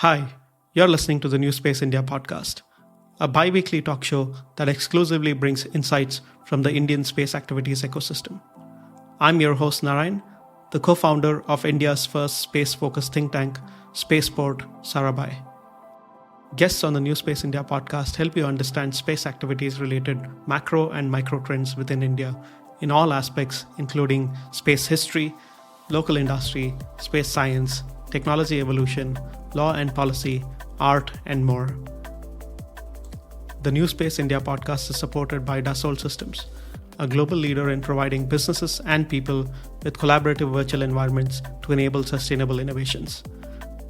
Hi, you're listening to the NewSpace India podcast, a bi-weekly talk show that exclusively brings insights from the Indian space activities ecosystem. I'm your host Narayan, the co-founder of India's first space-focused think tank, Spaceport Sarabhai. Guests on the NewSpace India podcast help you understand space activities-related macro and micro trends within India in all aspects, including space history, local industry, space science, technology evolution, law and policy, art, and more. The NewSpace India podcast is supported by Dassault Systems, a global leader in providing businesses and people with collaborative virtual environments to enable sustainable innovations.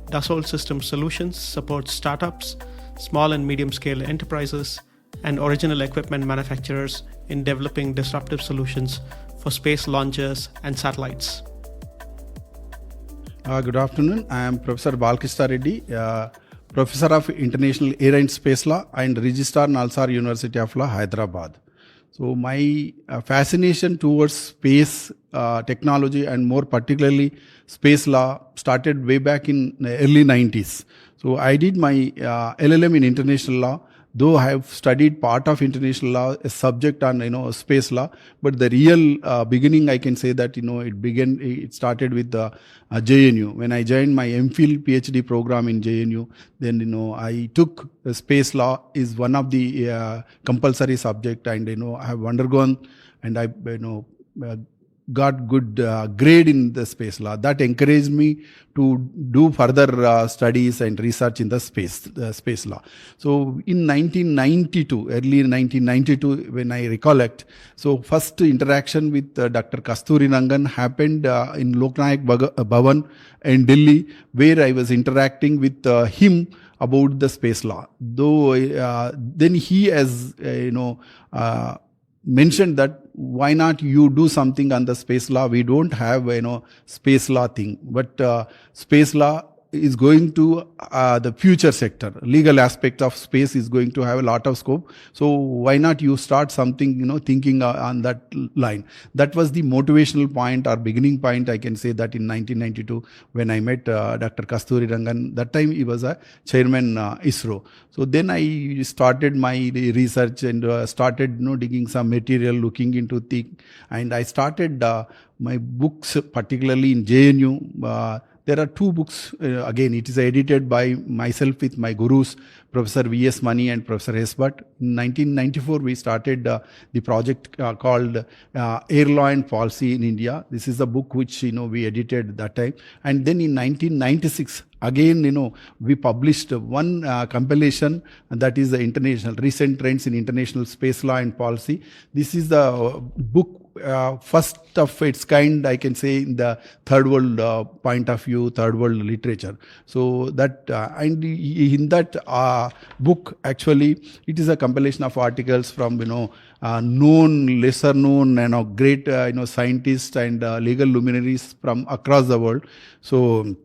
Dassault Systems Solutions supports startups, small and medium-scale enterprises, and original equipment manufacturers in developing disruptive solutions for space launchers and satellites. Good afternoon. I am Professor Balakista Reddy, Professor of International Air and Space Law and Registrar NNALSAR University of Law, Hyderabad. So my fascination towards space technology and more particularly space law started way back in the early 90s. So I did my LLM in international law, though I have studied part of international law, a subject on space law, but the real beginning I can say that it started with the JNU. When I joined my MPhil PhD program in JNU, then I took space law is one of the compulsory subject, and I have undergone and I got good grade in the space law. That encouraged me to do further studies and research in the space law. So in 1992, early 1992, when I recollect, so first interaction with Dr. Kasturi Rangan happened in Loknayak Bhavan in Delhi, where I was interacting with him about the space law. Though then he has mentioned that why not you do something on the space law? We don't have space law thing, but space law is going to the future sector. Legal aspect of space is going to have a lot of scope. So why not you start something, thinking on that line? That was the motivational point or beginning point, I can say, that in 1992 when I met Dr. Kasturi Rangan. That time he was a chairman ISRO. So then I started my research and started digging some material, looking into things, and I started my books, particularly in JNU. There are two books, again, it is edited by myself with my gurus, Professor V.S. Mani and Professor S. Bhatt. In 1994, we started the project called Air Law and Policy in India. This is a book which, we edited that time. And then in 1996, again, we published one compilation, that is the international recent trends in international space law and policy. This is the book first of its kind, I can say, in the third world point of view, third world literature. So that and in that book, actually, it is a compilation of articles from known, lesser known, great scientists and legal luminaries from across the world. So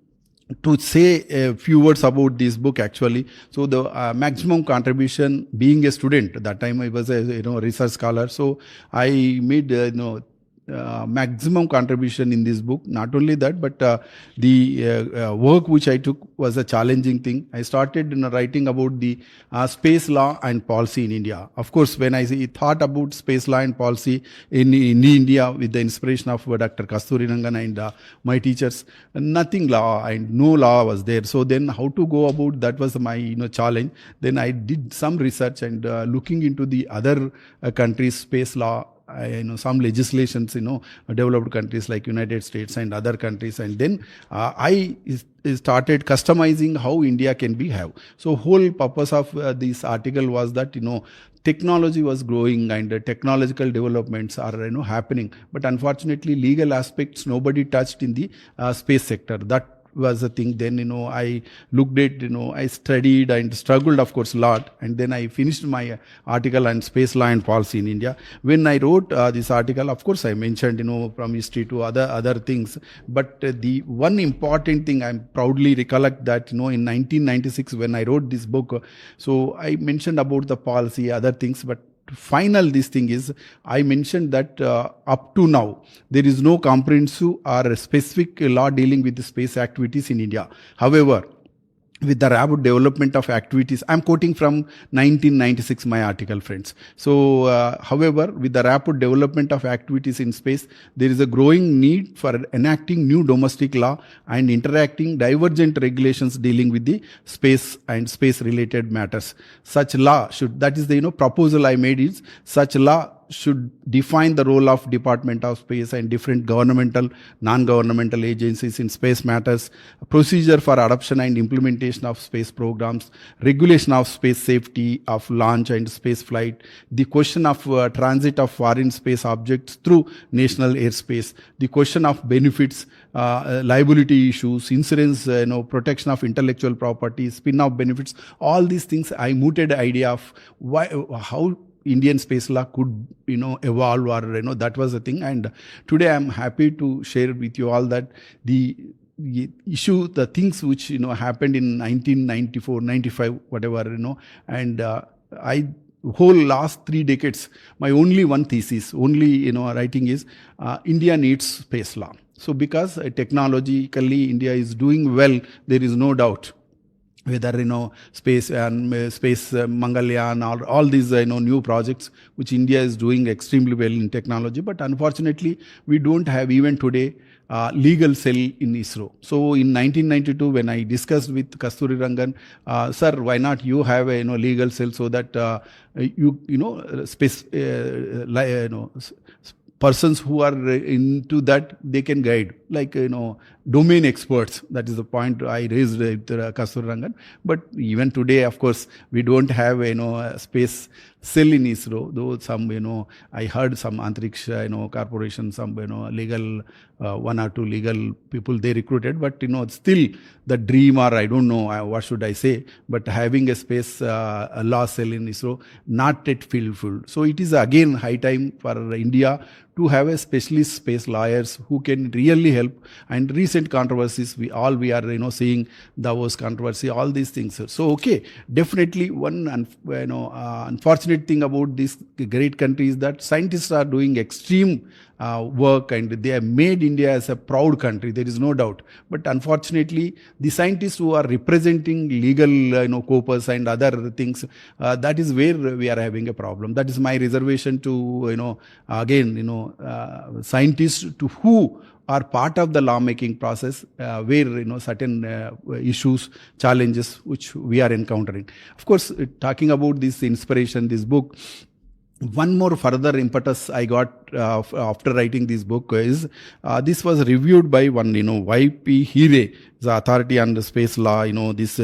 to say a few words about this book, actually, so the maximum contribution, being a student, that time I was a research scholar, so I made maximum contribution in this book. Not only that, but the work which I took was a challenging thing. I started writing about the space law and policy in India. Of course, when I thought about space law and policy in India with the inspiration of Dr. Kasturi Rangan and my teachers, nothing law and no law was there. So then how to go about that was my challenge. Then I did some research and looking into the other countries' space law, some legislations, developed countries like United States and other countries. And then I started customizing how India can be have. So whole purpose of this article was that, technology was growing and technological developments are, happening. But unfortunately, legal aspects nobody touched in the space sector. That was the thing. Then, I looked at, I studied and struggled, of course, a lot. And then I finished my article on space law and policy in India. When I wrote this article, of course, I mentioned, from history to other things. But the one important thing I proudly recollect that, in 1996, when I wrote this book, so I mentioned about the policy, other things, but final this thing is, I mentioned that up to now, there is no comprehensive or specific law dealing with the space activities in India. However, with the rapid development of activities, I'm quoting from 1996, my article, friends. So, however, with the rapid development of activities in space, there is a growing need for enacting new domestic law and interacting divergent regulations dealing with the space and space related matters. Such law should, that is the, proposal I made is, such law should define the role of Department of Space and different governmental, non-governmental agencies in space matters, procedure for adoption and implementation of space programs, regulation of space safety of launch and space flight, the question of transit of foreign space objects through national airspace, the question of benefits, liability issues, insurance, protection of intellectual property, spin-off benefits, all these things. I mooted the idea of how Indian space law could, evolve, or, that was the thing. And today I'm happy to share with you all that the issue, the things which, happened in 1994, 95, whatever, and whole last 3 decades, my only one thesis, writing is, India needs space law. So because technologically India is doing well, there is no doubt. Whether space and space Mangalyaan, or all these new projects which India is doing extremely well in technology, but unfortunately we don't have even today legal cell in ISRO. So in 1992, when I discussed with Kasturi Rangan, sir, why not you have a legal cell so that space persons who are into that, they can guide, like, domain experts. That is the point I raised with Kasturi Rangan. But even today, of course, we don't have, a space cell in ISRO, though some, I heard some Antariksha, corporation, some, legal, 1 or 2 legal people they recruited, but, still the dream, or I don't know, what should I say, but having a space law cell in ISRO, not yet fulfilled. So it is again high time for India to have a specialist space lawyers who can really help. And recent controversies, we are seeing Davos controversy, all these things. So okay, definitely one unfortunate thing about this great country is that scientists are doing extreme work, and they have made India as a proud country. There is no doubt. But unfortunately, the scientists who are representing legal corpus and other things, that is where we are having a problem. That is my reservation to scientists to who are part of the lawmaking process, where certain issues, challenges which we are encountering. Of course, talking about this inspiration, this book, one more further impetus I got after writing this book is, this was reviewed by one, Y.P. Hire, the authority on the space law. This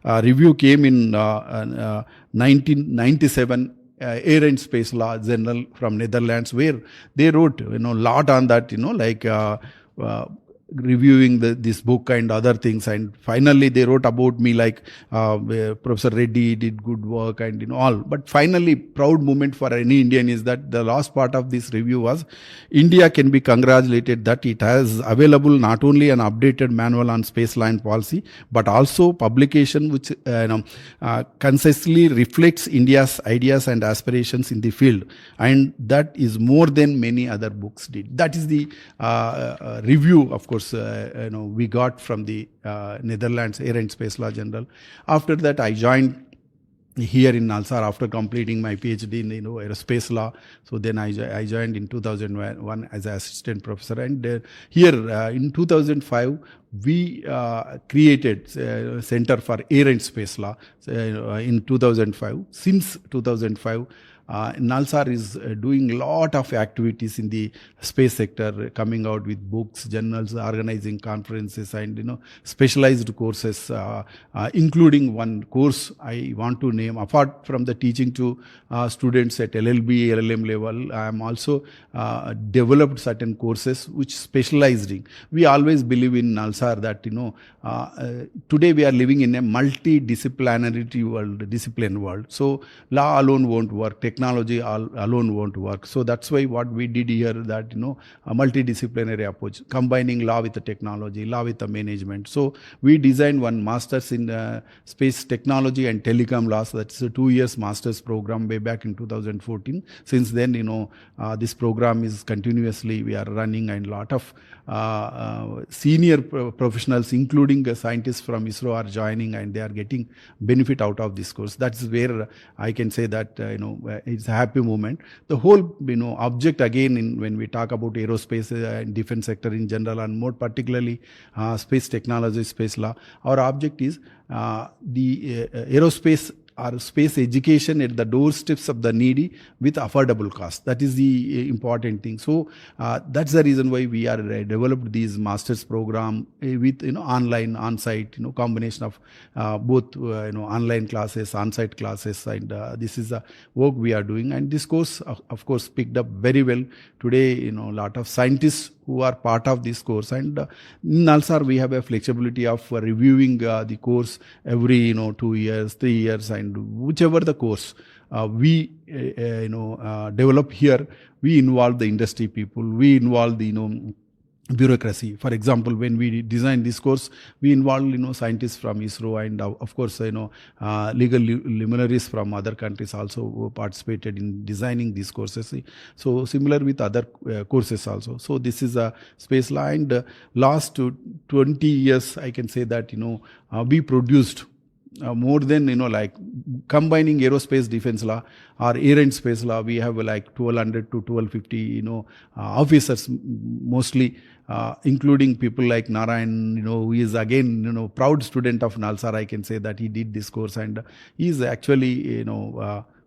review came in 1997, Air and Space Law Journal from Netherlands, where they wrote, lot on that, reviewing this book and other things. And finally they wrote about me, like Professor Reddy did good work and all. But finally, proud moment for any Indian is that the last part of this review was, India can be congratulated that it has available not only an updated manual on space line policy, but also publication which concisely reflects India's ideas and aspirations in the field, and that is more than many other books did. That is the review, of course, we got from the Netherlands Air and Space Law Journal. After that, I joined here in NALSAR after completing my PhD in aerospace law. So then I joined in 2001 as an assistant professor, and here in 2005 we created Center for Air and Space Law in 2005. Since 2005, NALSAR is doing a lot of activities in the space sector, coming out with books, journals, organizing conferences, and specialized courses, including one course I want to name. Apart from the teaching to students at LLB, LLM level, I am also developed certain courses which specialized in. We always believe in NALSAR that today we are living in a multidisciplinary world, discipline world. So law alone won't work. technology alone won't work. So that's why what we did here, that a multidisciplinary approach, combining law with the technology, law with the management. So we designed one master's in space technology and telecom laws. That's a 2 years master's program way back in 2014. Since then, this program is continuously we are running, and lot of senior professionals, including scientists from ISRO, are joining, and they are getting benefit out of this course. That's where I can say that it's a happy moment. The whole object again, when we talk about aerospace and defense sector in general, and more particularly space technology, space law, our object is the aerospace or space education at the doorsteps of the needy with affordable cost. That is the important thing. So that's the reason why we are developed these master's program with online, on-site, combination of both online classes, on-site classes, and this is the work we are doing. And this course, of course, picked up very well. Today, a lot of scientists who are part of this course, and in NALSAR we have a flexibility of reviewing the course every 2 years, 3 years, and whichever the course we develop here, we involve the industry people, we involve the bureaucracy. For example, when we designed this course, we involved scientists from ISRO, and of course legal luminaries from other countries also participated in designing these courses. So similar with other courses also. So this is a space law, and last 20 years I can say that we produced more than like combining aerospace defense law or air and space law, we have like 1200 to 1250 officers mostly, including people like Narayan, who is again proud student of NALSAR. I can say that he did this course, and he is actually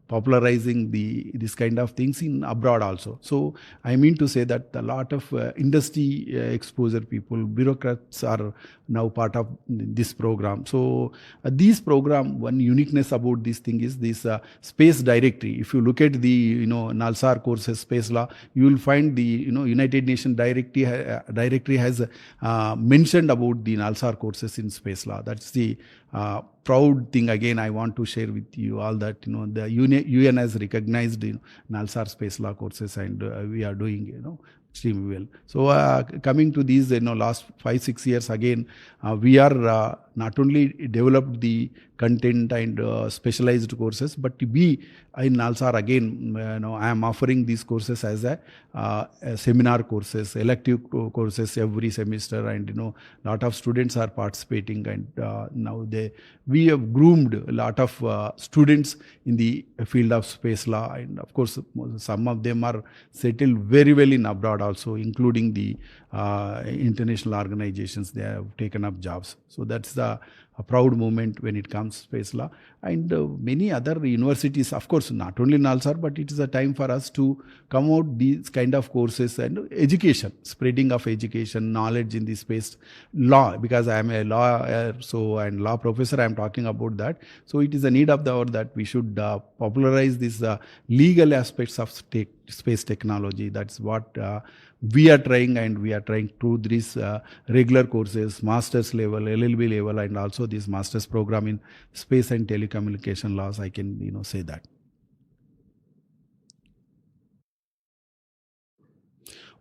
popularizing this kind of things in abroad also. So I mean to say that a lot of industry exposure people, bureaucrats are now part of this program. So this program, one uniqueness about this thing is this space directory. If you look at the NALSAR courses, space law, you will find the United Nations directory has mentioned about the NALSAR courses in space law. That's the proud thing. Again, I want to share with you all that the UN has recognized NALSAR space law courses, and we are doing extremely well. So coming to these last 5-6 years, again we are not only developed the content and specialized courses, but we in NALSAR again I am offering these courses as a seminar courses, elective courses every semester, and lot of students are participating, and now we have groomed a lot of students in the field of space law, and of course some of them are settled very well in abroad also, including the international organizations. They have taken up jobs. So that's a proud moment when it comes to space law. And many other universities, of course, not only NALSAR, but it is a time for us to come out these kind of courses and education, spreading of education, knowledge in the space law, because I am a lawyer, and law professor, I am talking about that. So it is a need of the hour that we should popularize these legal aspects of space technology. That's what we are trying, and we are trying through these regular courses, master's level, LLB level, and also this master's program in space and telecommunication laws. I can say that.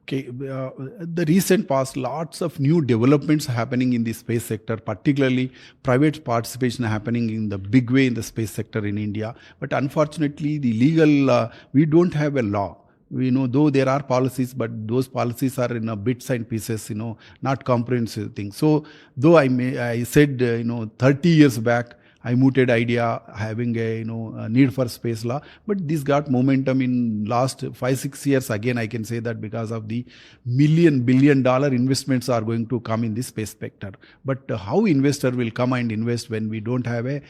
Okay, the recent past, lots of new developments happening in the space sector, particularly private participation happening in the big way in the space sector in India. But unfortunately, the legal, we don't have a law. We know, though there are policies, but those policies are in bits and pieces, not comprehensive things. So, though I said, 30 years back, I mooted idea having a need for space law, but this got momentum in last 5-6 years. Again, I can say that because of the billion-dollar investments are going to come in this space sector. But how investor will come and invest when we don't have a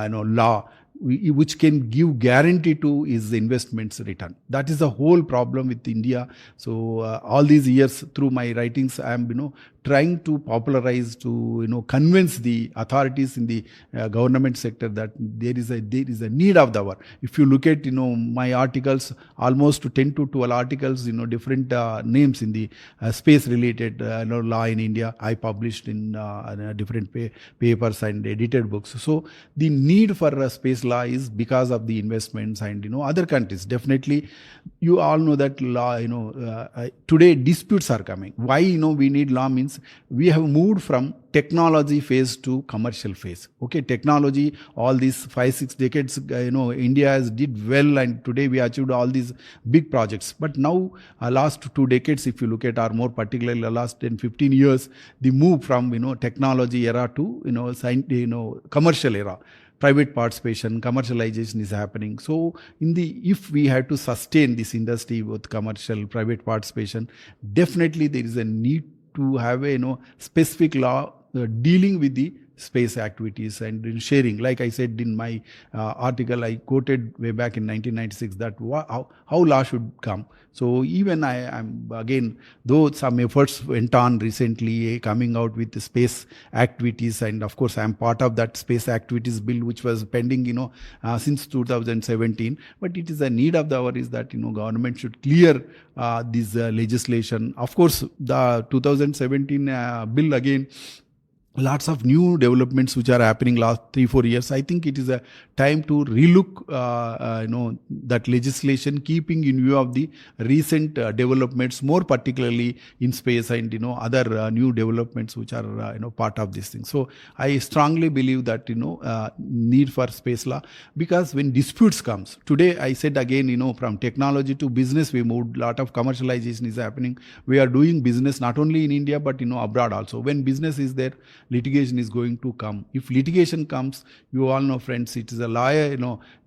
law which can give guarantee to his investments return? That is the whole problem with India. So all these years through my writings, I am trying to popularize, to convince the authorities in the government sector that there is a need of the hour. If you look at my articles, almost 10 to 12 articles, different names in the space related law in India, I published in different papers and edited books. So the need for space law is because of the investments and other countries. Definitely, you all know that law. Today disputes are coming. Why we need law means we have moved from technology phase to commercial phase. Okay, technology, all these 5-6 decades, India has did well, and today we achieved all these big projects. But now, last 2 decades, if you look at, or more particularly last 10-15 years, the move from technology era to commercial era. Private participation, commercialization is happening. So, if we had to sustain this industry with commercial, private participation, definitely there is a need to have a specific law dealing with the space activities and sharing. Like I said in my article, I quoted way back in 1996 that how law should come. So even I'm again, though some efforts went on recently coming out with the space activities, and of course I'm part of that space activities bill which was pending since 2017. But it is a need of the hour is that government should clear this legislation. Of course, the 2017 bill again, lots of new developments which are happening last 3-4 years. I think it is a time to relook that legislation, keeping in view of the recent developments, more particularly in space and other new developments which are part of this thing. So I strongly believe that need for space law, because when disputes comes today, I said again, from technology to business we moved. Lot of commercialization is happening. We are doing business not only in India but abroad also. When business is there, litigation is going to come. If litigation comes, you all know, friends, it is a lawyer,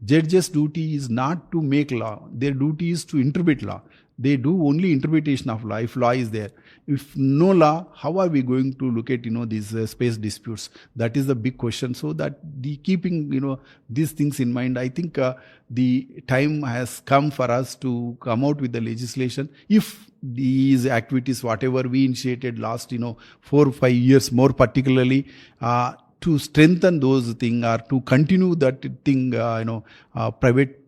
judge's duty is not to make law. Their duty is to interpret law. They do only interpretation of law if law is there. If no law, how are we going to look at these space disputes? That is the big question. So that the keeping these things in mind, I think the time has come for us to come out with the legislation. If these activities, whatever we initiated last 4 or 5 years, more particularly to strengthen those things or to continue that thing, private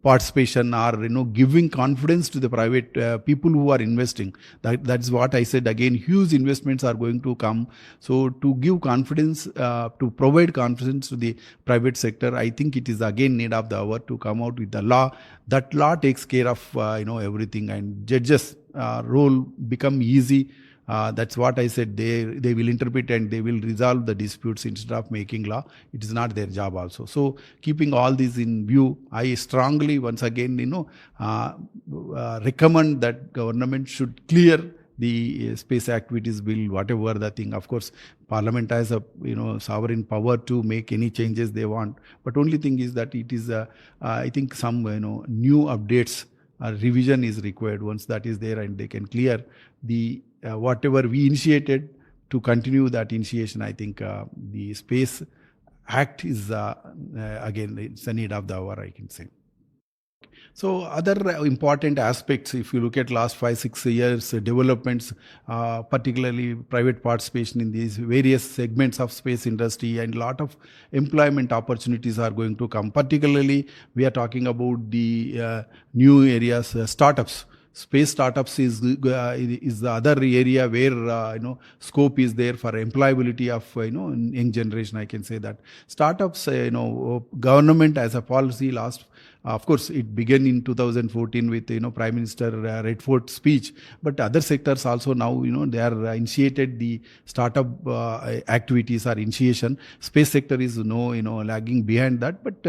participation or giving confidence to the private people who are investing. That's what I said again. Huge investments are going to come. So to give confidence, to provide confidence to the private sector, I think it is again need of the hour to come out with the law. That law takes care of everything, and judges' role become easy. That's what I said. They will interpret and they will resolve the disputes instead of making law. It is not their job also. So keeping all these in view, I strongly once again recommend that government should clear the space activities bill, whatever the thing. Of course, Parliament has a sovereign power to make any changes they want. But only thing is that it is I think some new updates. Revision is required. Once that is there and they can clear the whatever we initiated, to continue that initiation. I think the Space Act is again, it's a need of the hour, I can say. So other important aspects, if you look at last 5-6 years developments, particularly private participation in these various segments of space industry, and lot of employment opportunities are going to come. Particularly, we are talking about the new areas, startups. Space startups is the other area where scope is there for employability of young generation. I can say that startups, government as a policy last. Of course, it began in 2014 with Prime Minister Redford's speech. But other sectors also now they are initiated the startup activities or initiation. Space sector is lagging behind that. But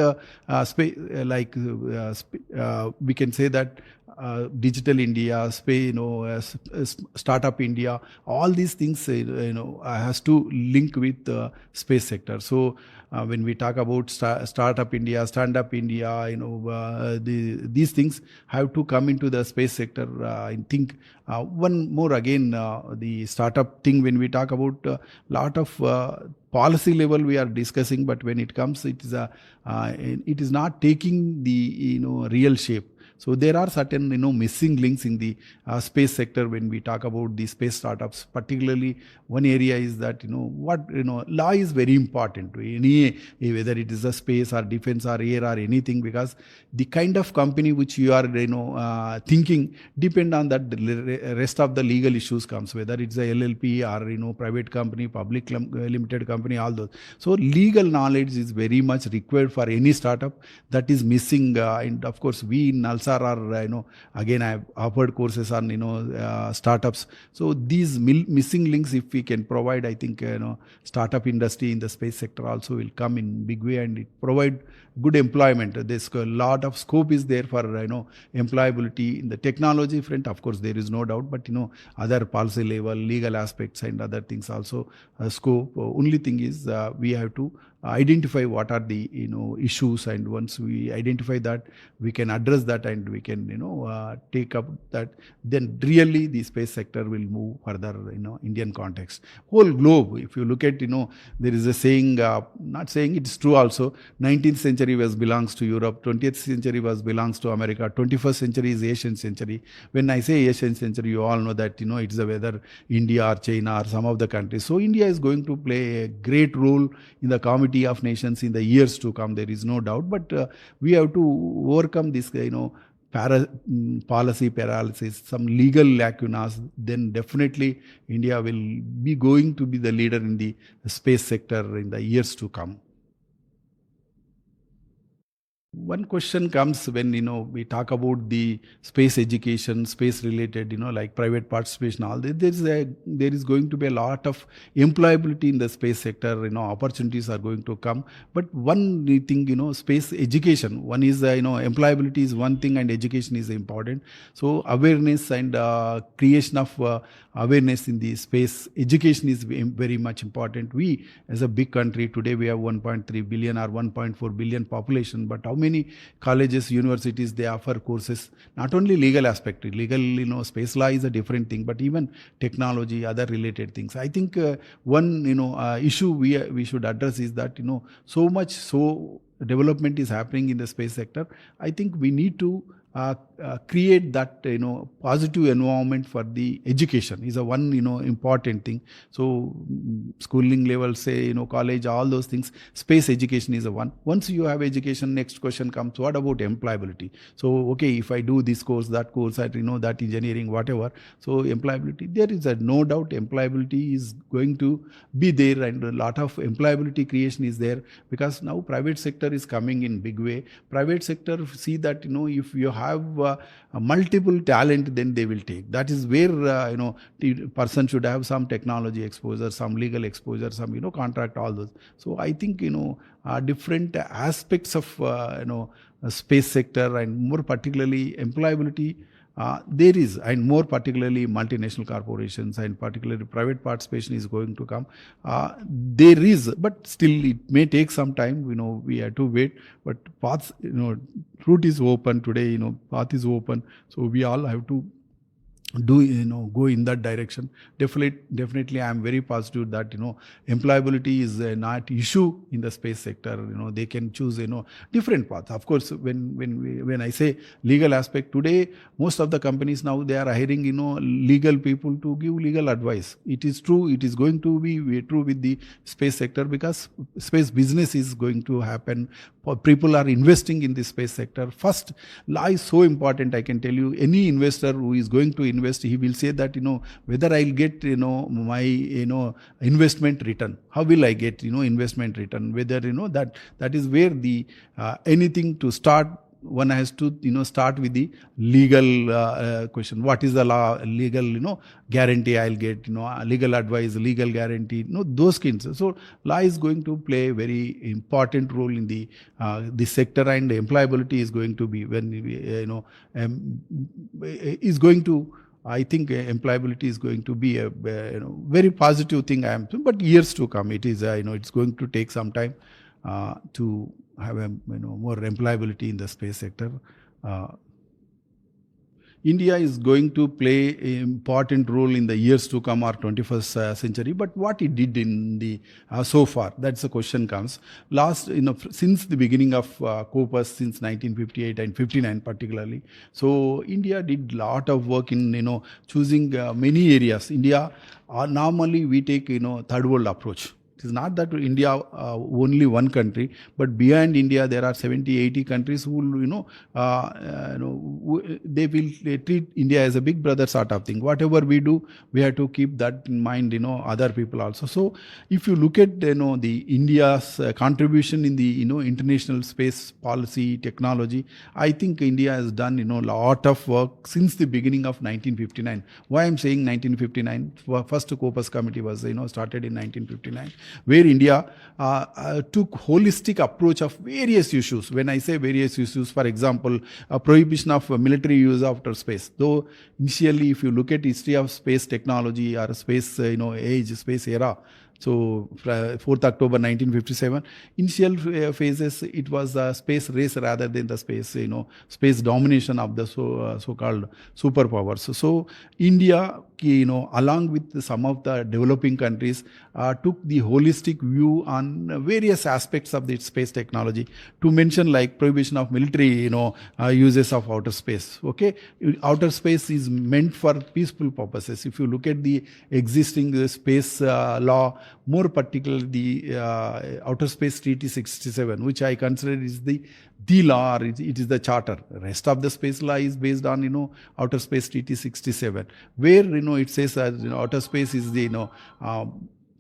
we can say that. Digital India, space, startup India, all these things, has to link with the space sector. So when we talk about startup India, stand-up India, these things have to come into the space sector. I think one more again, the startup thing. When we talk about lot of policy level we are discussing, but when it comes, it is not taking the real shape. So there are certain, missing links in the space sector when we talk about the space startups. Particularly, one area is that, law is very important to any, whether it is a space or defense or air or anything, because the kind of company which you are, thinking depend on that. The rest of the legal issues comes, whether it's a LLP or, private company, public limited company, all those. So legal knowledge is very much required for any startup. That is missing, and of course we in NALSAR are, again I have offered courses on, startups. So these missing links, if we can provide, I think, startup industry in the space sector also will come in big way, and it provide good employment. There's a lot of scope is there for, employability in the technology front. Of course there is no doubt, but other policy level, legal aspects and other things also scope. Only thing is we have to identify what are the issues, and once we identify that, we can address that, and we can take up that, then really the space sector will move further. Indian context, whole globe, if you look at, there is a saying, not saying, it's true also, 19th century was belongs to Europe, 20th century was belongs to America, 21st century is Asian century. When I say Asian century, you all know that it's whether India or China or some of the countries. So India is going to play a great role in the committee of nations in the years to come, there is no doubt. But we have to overcome this policy paralysis, some legal lacunas. Then definitely India will be going to be the leader in the space sector in the years to come. One question comes when we talk about the space education, space related, like private participation, all that. There is going to be a lot of employability in the space sector. Opportunities are going to come. But one thing, space education. One is employability is one thing, and education is important. So awareness and creation of awareness in the space education is very much important. We, as a big country today, we have 1.3 billion or 1.4 billion population, but how many colleges, universities, they offer courses, not only legal aspect, legal, space law is a different thing, but even technology, other related things. I think one, issue we should address is that, so much development is happening in the space sector. I think we need to create that positive environment for the education is a one important thing. So schooling level, say college, all those things, space education is a one. Once you have education, next question comes, what about employability? So okay, if I do this course, that that engineering, whatever, so employability, there is no doubt employability is going to be there, and a lot of employability creation is there, because now private sector is coming in big way. Private sector see that if you have multiple talent, then they will take. That is where the person should have some technology exposure, some legal exposure, some contract, all those. So I think different aspects of space sector, and more particularly employability, there is, and more particularly multinational corporations and particularly private participation is going to come. There is, but still it may take some time. We have to wait. But paths, route is open today. Path is open. So we all have to go in that direction. Definitely I am very positive that employability is not issue in the space sector. They can choose different paths. Of course, when I say legal aspect, today most of the companies now, they are hiring legal people to give legal advice. It is true, it is going to be true with the space sector, because space business is going to happen. People are investing in the space sector. First, law is so important. I can tell you, any investor who is going to invest, he will say that whether I'll get my investment return. How will I get investment return? Whether that is where the anything to start, one has to start with the legal question. What is the law, legal guarantee I'll get, legal advice, legal guarantee, those kinds. So law is going to play a very important role in the sector, and employability is going to be when is going to. I think employability is going to be a very positive thing. But years to come, it is it's going to take some time to have more employability in the space sector. India is going to play an important role in the years to come or 21st century. But what it did in the so far, that's the question comes. Last, since the beginning of COPUS, since 1958 and 59 particularly, so India did lot of work in choosing many areas. India normally we take third world approach. It is not that India only one country, but behind India there are 70, 80 countries who will, they treat India as a big brother sort of thing. Whatever we do, we have to keep that in mind. Other people also. So if you look at the India's contribution in the international space policy technology, I think India has done lot of work since the beginning of 1959. Why I'm saying 1959? First COPUS committee was started in 1959. Where India took holistic approach of various issues. When I say various issues, for example, prohibition of military use of outer space. Though initially, if you look at history of space technology or space, age, space era, so 4th October 1957, initial phases, it was a space race rather than the space, space domination of the so-called superpowers. So India, along with some of the developing countries, took the holistic view on various aspects of the space technology. To mention like prohibition of military, uses of outer space. Okay, outer space is meant for peaceful purposes. If you look at the existing space law, more particularly the Outer Space Treaty 67, which I consider is the law, or it is the charter. The rest of the space law is based on Outer Space Treaty 67, where it says outer space is the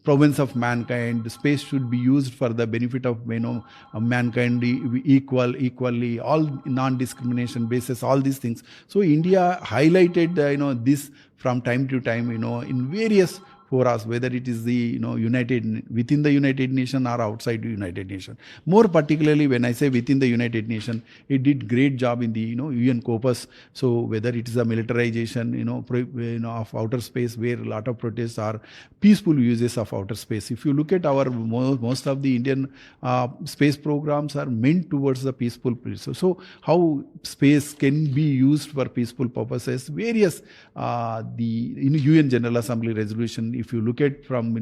province of mankind. Space should be used for the benefit of mankind, equally, all non-discrimination basis, all these things. So India highlighted this from time to time in various forums, whether it is the within the United Nations or outside the United Nations. More particularly, when I say within the United Nations, it did great job in the UN COPUS. So whether it is a militarization of outer space, where a lot of protests are peaceful uses of outer space. If you look at our most of the Indian space programs are meant towards the peaceful place. So how space can be used for peaceful purposes, various the UN General Assembly resolution. If you look at from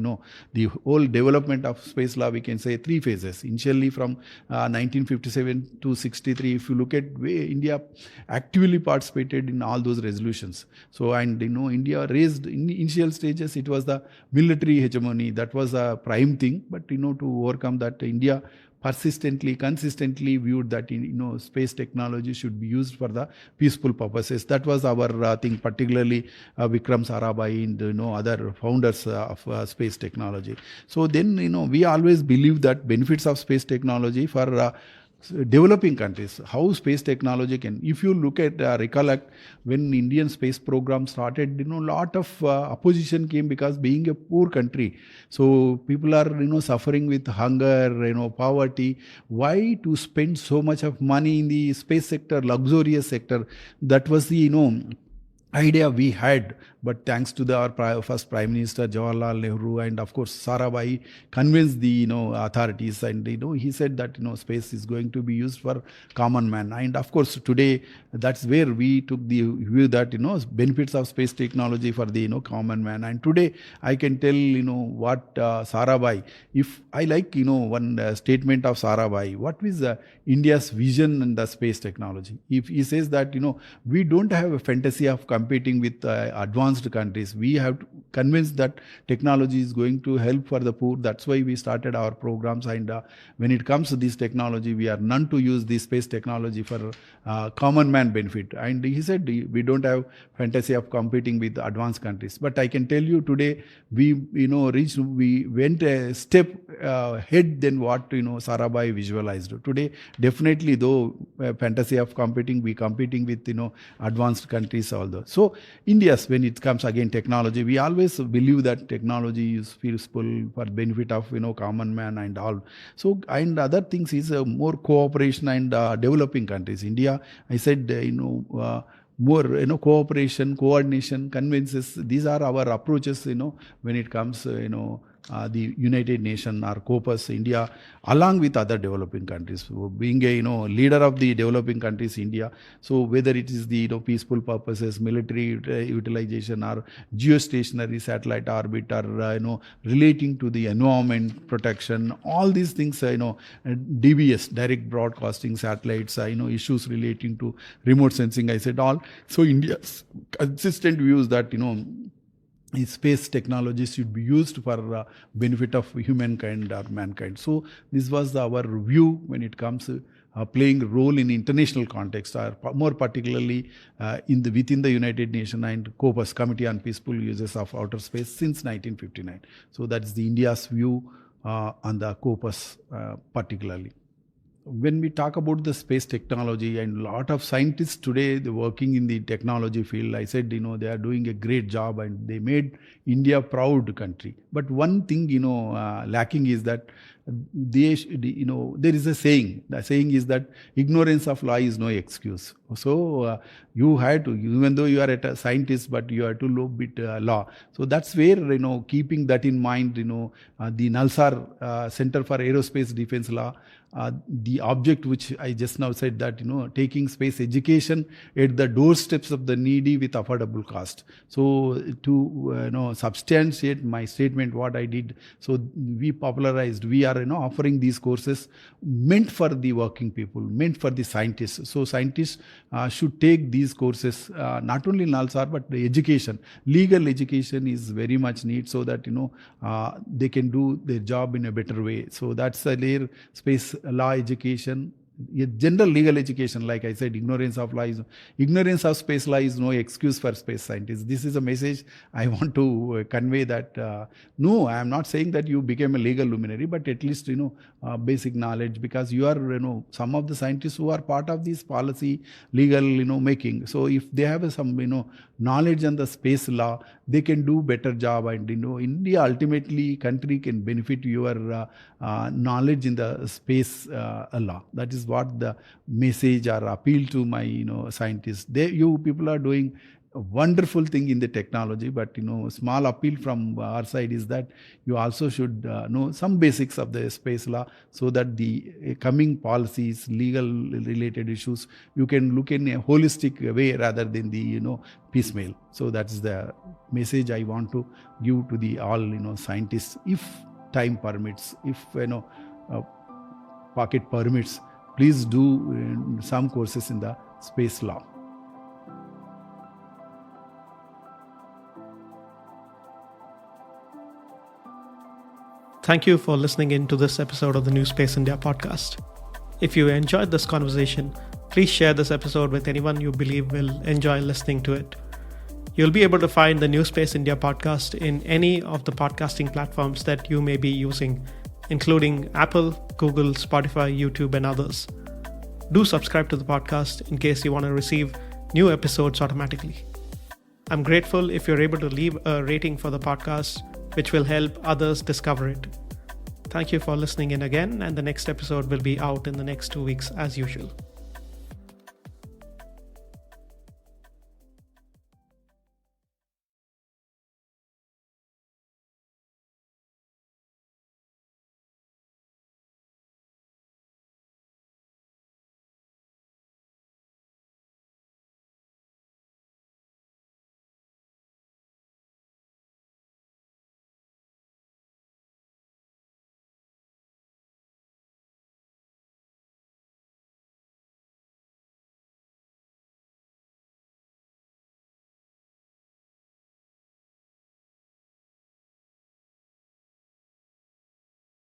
the whole development of space law, we can say three phases. Initially from 1957 to 63, if you look at way India actively participated in all those resolutions. So and India raised in initial stages, it was the military hegemony that was a prime thing, but to overcome that, India persistently, consistently viewed that space technology should be used for the peaceful purposes. That was our thing, particularly Vikram Sarabhai and other founders of space technology. So then we always believe that benefits of space technology for developing countries, how space technology can, if you look at recollect when Indian space program started, lot of opposition came because being a poor country, so people are suffering with hunger, poverty. Why to spend so much of money in the space sector, luxurious sector? That was the idea we had. But thanks to our first Prime Minister Jawaharlal Nehru and of course Sarabhai convinced the authorities, and he said that space is going to be used for common man. And of course today that's where we took the view that benefits of space technology for the common man. And today I can tell what Sarabhai, if I like one statement of Sarabhai, what is India's vision in the space technology. If he says that we don't have a fantasy of competing with advanced countries, we have to convince that technology is going to help for the poor. That's why we started our programs, and when it comes to this technology, we are none to use this space technology for common man benefit. And he said we don't have fantasy of competing with advanced countries. But I can tell you today we we went a step ahead than what Sarabhai visualized. Today definitely, though fantasy of competing with advanced countries although. So India's, when it comes again technology, we always believe that technology is useful for benefit of common man and all. So and other things is more cooperation and developing countries. India, I said more cooperation, coordination, convinces. These are our approaches when it comes the United Nations or Corpus India, along with other developing countries. Being a leader of the developing countries, India. So whether it is the peaceful purposes, military utilization, or geostationary satellite orbit, or relating to the environment protection, all these things, DBS, direct broadcasting satellites, issues relating to remote sensing, I said all. So India's consistent views that space technology should be used for benefit of humankind or mankind. So this was our view when it comes playing a role in international context, or more particularly within the United Nations and Corpus, Committee on Peaceful Uses of Outer Space, since 1959. So that is the India's view on the Corpus particularly. When we talk about the space technology, and a lot of scientists today, they're working in the technology field, I said, they are doing a great job and they made India a proud country. But one thing, lacking is that there is a saying. The saying is that ignorance of law is no excuse. So you had to, even though you are a scientist, but you have to know bit law. So that's where, keeping that in mind, the NNALSAR Center for Aerospace Defense Law, the object which I just now said, that taking space education at the doorsteps of the needy with affordable cost. So to substantiate my statement, what I did, so we are offering these courses meant for the working people, meant for the scientists. So scientists should take these courses, not only in NNALSAR, but the education, legal education is very much needed, so that they can do their job in a better way. So that's a layer. Space law education, general legal education, like I said, ignorance of space law is no excuse for space scientists. This is a message I want to convey, that no, I am not saying that you became a legal luminary, but at least basic knowledge, because you are some of the scientists who are part of this policy legal making. So if they have some knowledge on the space law, they can do better job, and India ultimately country can benefit your knowledge in the space law. That is what the message or appeal to my scientists. You people are doing a wonderful thing in the technology, but small appeal from our side is that you also should know some basics of the space law, so that the coming policies, legal related issues, you can look in a holistic way rather than the piecemeal. So that's the message I want to give to the all scientists. If time permits, if pocket permits, please do some courses in the space law. Thank you for listening in to this episode of the NewSpace India podcast. If you enjoyed this conversation, please share this episode with anyone you believe will enjoy listening to it. You'll be able to find the NewSpace India podcast in any of the podcasting platforms that you may be using, including Apple, Google, Spotify, YouTube, and others. Do subscribe to the podcast in case you want to receive new episodes automatically. I'm grateful if you're able to leave a rating for the podcast, which will help others discover it. Thank you for listening in again, and the next episode will be out in the next 2 weeks as usual.